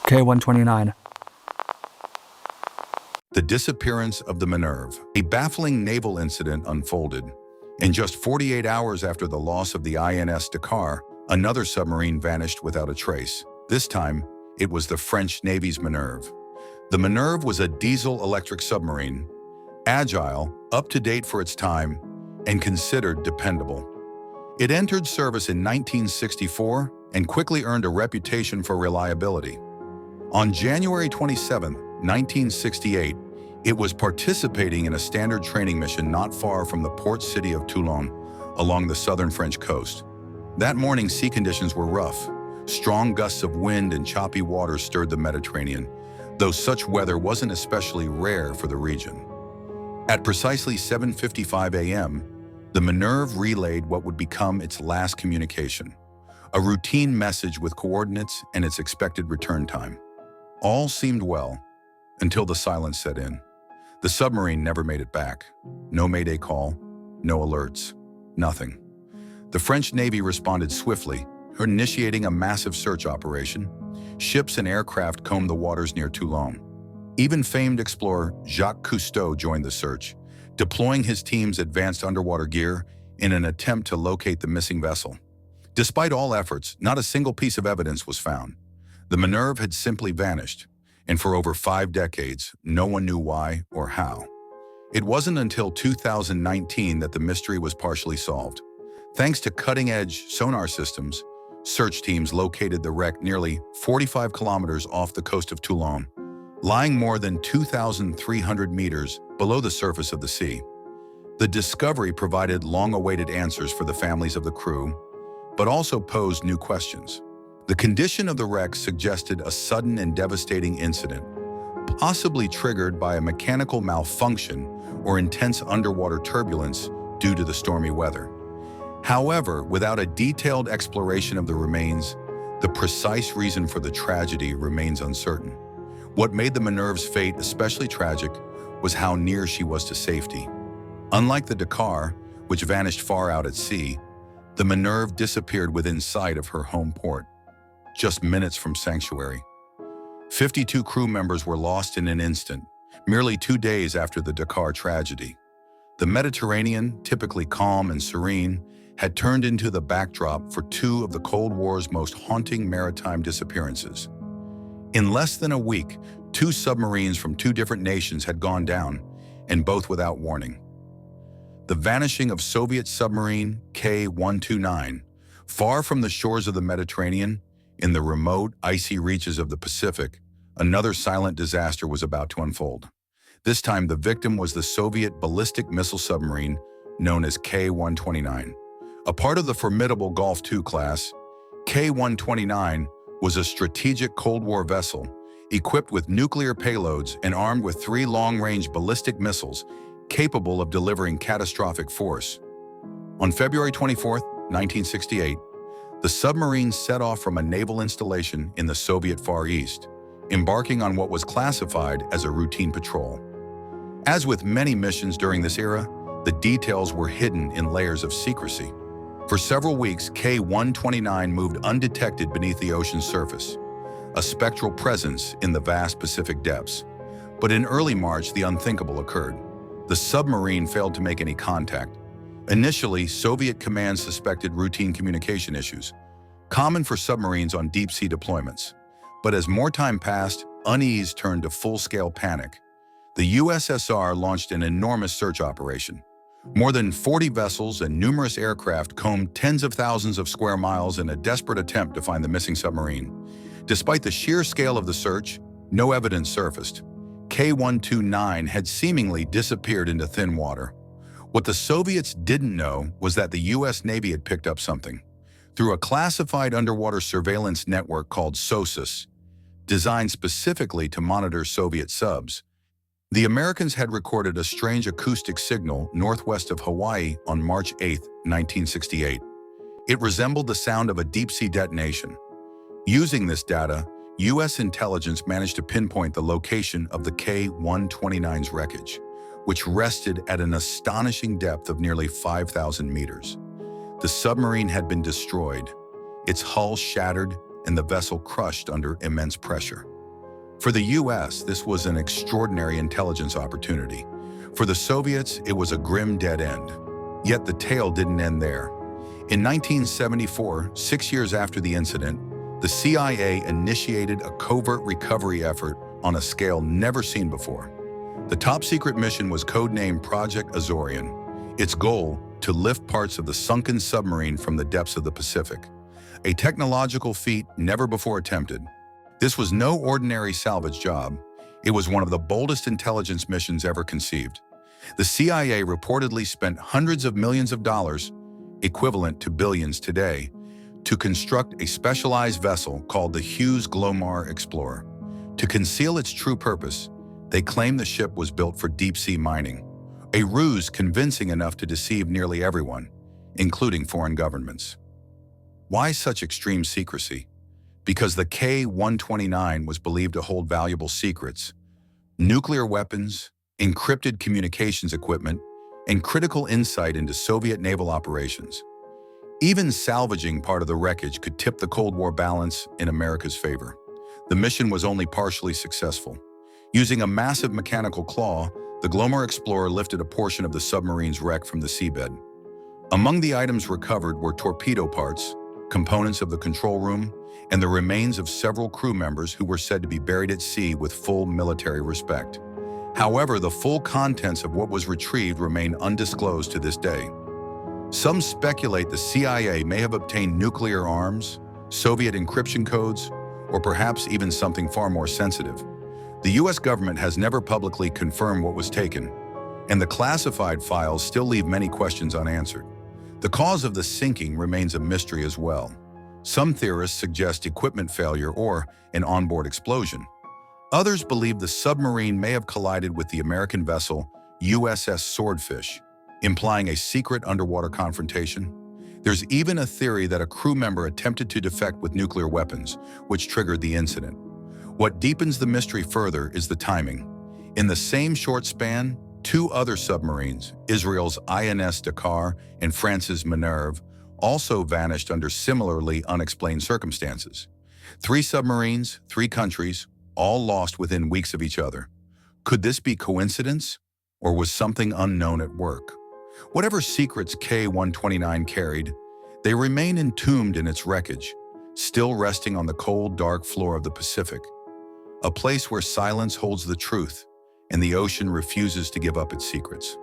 K-129. The disappearance of the Minerve. A baffling naval incident unfolded. In just 48 hours after the loss of the INS Dakar, another submarine vanished without a trace. This time, it was the French Navy's Minerve. The Minerve was a diesel-electric submarine, agile, up-to-date for its time, and considered dependable. It entered service in 1964 and quickly earned a reputation for reliability. On January 27, 1968, it was participating in a standard training mission not far from the port city of Toulon, along the southern French coast. That morning, sea conditions were rough. Strong gusts of wind and choppy waters stirred the Mediterranean, though such weather wasn't especially rare for the region. At precisely 7:55 a.m., the Minerve relayed what would become its last communication, a routine message with coordinates and its expected return time. All seemed well, until the silence set in. The submarine never made it back. No mayday call, no alerts, nothing. The French Navy responded swiftly, initiating a massive search operation. Ships and aircraft combed the waters near Toulon. Even famed explorer Jacques Cousteau joined the search, deploying his team's advanced underwater gear in an attempt to locate the missing vessel. Despite all efforts, not a single piece of evidence was found. The Minerve had simply vanished, and for over 5 decades, no one knew why or how. It wasn't until 2019 that the mystery was partially solved. Thanks to cutting-edge sonar systems, search teams located the wreck nearly 45 kilometers off the coast of Toulon, lying more than 2,300 meters below the surface of the sea. The discovery provided long-awaited answers for the families of the crew, but also posed new questions. The condition of the wreck suggested a sudden and devastating incident, possibly triggered by a mechanical malfunction or intense underwater turbulence due to the stormy weather. However, without a detailed exploration of the remains, the precise reason for the tragedy remains uncertain. What made the Minerve's fate especially tragic was how near she was to safety. Unlike the Dakar, which vanished far out at sea, the Minerve disappeared within sight of her home port, just minutes from sanctuary. 52 crew members were lost in an instant, merely 2 days after the Dakar tragedy. The Mediterranean, typically calm and serene, had turned into the backdrop for 2 of the Cold War's most haunting maritime disappearances. In less than a week, 2 submarines from 2 different nations had gone down, and both without warning. The vanishing of Soviet submarine K-129, far from the shores of the Mediterranean, in the remote, icy reaches of the Pacific, another silent disaster was about to unfold. This time, the victim was the Soviet ballistic missile submarine known as K-129. A part of the formidable Golf II class, K-129 was a strategic Cold War vessel equipped with nuclear payloads and armed with 3 long-range ballistic missiles capable of delivering catastrophic force. On February 24, 1968, the submarine set off from a naval installation in the Soviet Far East, embarking on what was classified as a routine patrol. As with many missions during this era, the details were hidden in layers of secrecy. For several weeks, K-129 moved undetected beneath the ocean's surface, a spectral presence in the vast Pacific depths. But in early March, the unthinkable occurred. The submarine failed to make any contact. Initially, Soviet command suspected routine communication issues, common for submarines on deep-sea deployments. But as more time passed, unease turned to full-scale panic. The USSR launched an enormous search operation. More than 40 vessels and numerous aircraft combed tens of thousands of square miles in a desperate attempt to find the missing submarine. Despite the sheer scale of the search, no evidence surfaced. K-129 had seemingly disappeared into thin water. What the Soviets didn't know was that the US Navy had picked up something. Through a classified underwater surveillance network called SOSUS, designed specifically to monitor Soviet subs, the Americans had recorded a strange acoustic signal northwest of Hawaii on March 8, 1968. It resembled the sound of a deep-sea detonation. Using this data, US intelligence managed to pinpoint the location of the K-129's wreckage, which rested at an astonishing depth of nearly 5,000 meters. The submarine had been destroyed, its hull shattered and the vessel crushed under immense pressure. For the US, this was an extraordinary intelligence opportunity. For the Soviets, it was a grim dead end. Yet the tale didn't end there. In 1974, 6 years after the incident, the CIA initiated a covert recovery effort on a scale never seen before. The top-secret mission was codenamed Project Azorian. Its goal, to lift parts of the sunken submarine from the depths of the Pacific. A technological feat never before attempted. This was no ordinary salvage job. It was one of the boldest intelligence missions ever conceived. The CIA reportedly spent hundreds of millions of dollars, equivalent to billions today, to construct a specialized vessel called the Hughes Glomar Explorer. To conceal its true purpose, they claimed the ship was built for deep-sea mining, a ruse convincing enough to deceive nearly everyone, including foreign governments. Why such extreme secrecy? Because the K-129 was believed to hold valuable secrets, nuclear weapons, encrypted communications equipment, and critical insight into Soviet naval operations. Even salvaging part of the wreckage could tip the Cold War balance in America's favor. The mission was only partially successful. Using a massive mechanical claw, the Glomar Explorer lifted a portion of the submarine's wreck from the seabed. Among the items recovered were torpedo parts, components of the control room, and the remains of several crew members who were said to be buried at sea with full military respect. However, the full contents of what was retrieved remain undisclosed to this day. Some speculate the CIA may have obtained nuclear arms, Soviet encryption codes, or perhaps even something far more sensitive. The US government has never publicly confirmed what was taken, and the classified files still leave many questions unanswered. The cause of the sinking remains a mystery as well. Some theorists suggest equipment failure or an onboard explosion. Others believe the submarine may have collided with the American vessel USS Swordfish, implying a secret underwater confrontation. There's even a theory that a crew member attempted to defect with nuclear weapons, which triggered the incident. What deepens the mystery further is the timing. In the same short span, two other submarines, Israel's INS Dakar and France's Minerve, also vanished under similarly unexplained circumstances. 3 submarines, 3 countries, all lost within weeks of each other. Could this be coincidence, or was something unknown at work? Whatever secrets K-129 carried, they remain entombed in its wreckage, still resting on the cold, dark floor of the Pacific, a place where silence holds the truth and the ocean refuses to give up its secrets.